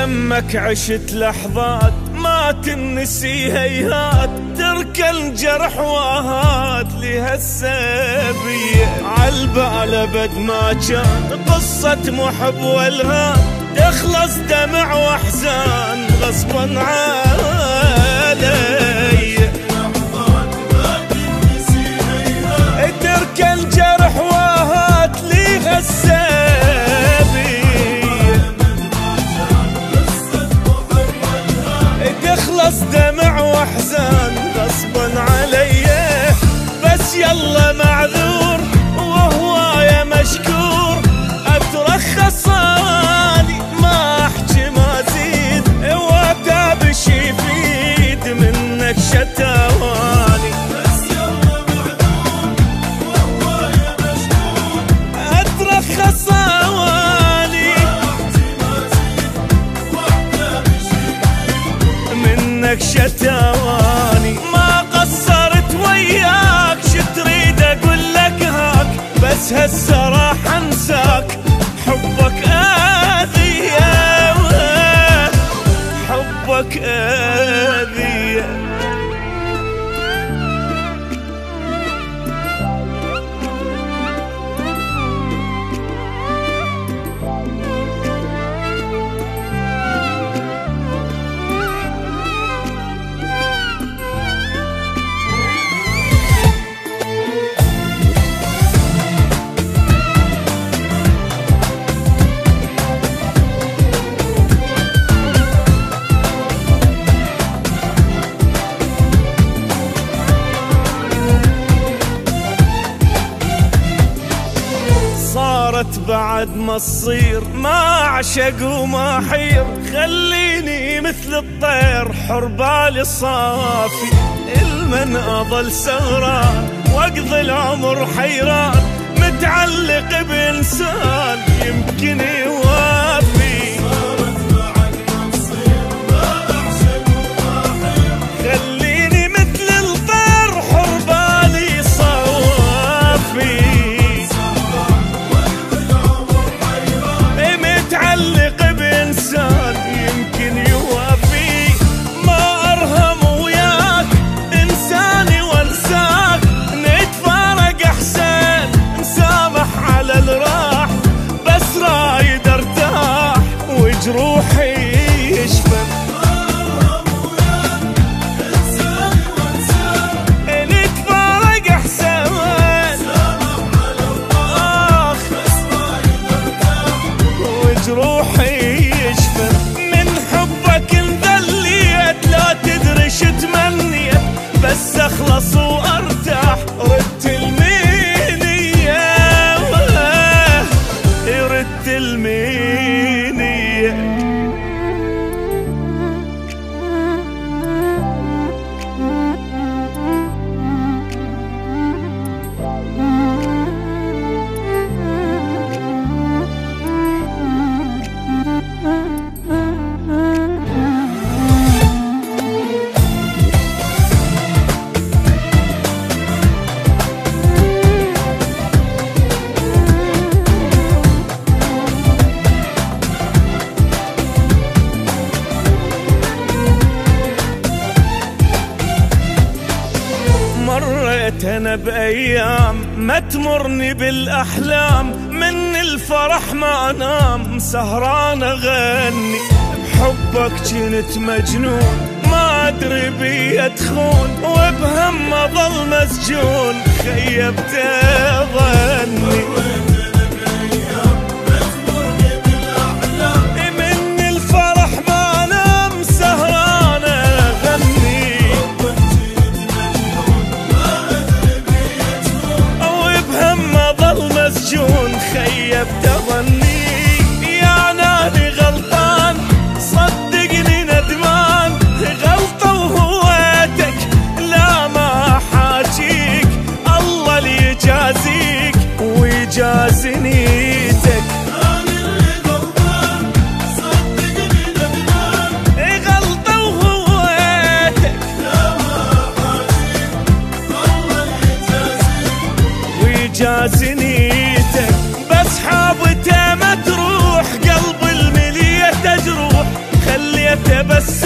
يمك عشت لحظات ما تنسي هيهات، ترك الجرح واهات لهالسبية عالبال ابد ما كان قصة محب والهام، تخلص دمع واحزان غصبا علي. ترك الجرح واهات لهالسبية، تخلص دمع واحزان غصبا علي. بس يلا معذور وهوايا مشكور، اترخص اني ما احكي ما ازيد، واتابش يفيد منك شتاواني. بس يلا معذور وهوايا مشكور، اترخص اني ما احكي ما ازيد، واتابش يفيد منك شتاواني. ما قصرت وياك شتريد اقول لك هاك، بس هسه راح انساك حبك اذية، حبك اذية. صارت بعد ما تصير ما اعشق وما حير، خليني مثل الطير حر بالي صافي. المن اظل سهران واقضي العمر حيران، متعلق بانسان يمكن يوافي. صارت بعد ما تصير ما اعشق وما حير، خليني مثل الطير حر بالي صافي. متعلق بإنسان يمكن يوافي. ما أرهم وياك إنساني وانساك، نتفارق أحسن نسامح على الراح، بس رايد ارتاح وجروحي يشفى. نتفارق أحسن نسامح على الراح، بس رايد ارتاح وجروحي يشفى. من حبك انذليت لا تدري شو تمنيت، بس اخلص وارتاح ردت المنية، ردت المنية. مريت انا بايام ما تمرني بالاحلام، من الفرح ما انام سهران اغني. بحبك كنت مجنون ما ادري بي ادخون، وبهم اظل مسجون خيبت ظني. من الفرح ما انام سهران اغني، مسجون خيبت ظني. يا ناني غلطان صدقني ندمان، غلطة وهويتك لا ما حاجيك، الله اللي يجازيك ويجازي نيتك. أنا اللي غلطان صدقني ندمان، غلطة وهويتك لا ما حاجيك، الله اللي يجازيك ويجازي نيتك. بس حابته ما تروح قلب الملية تجروح، خليته بس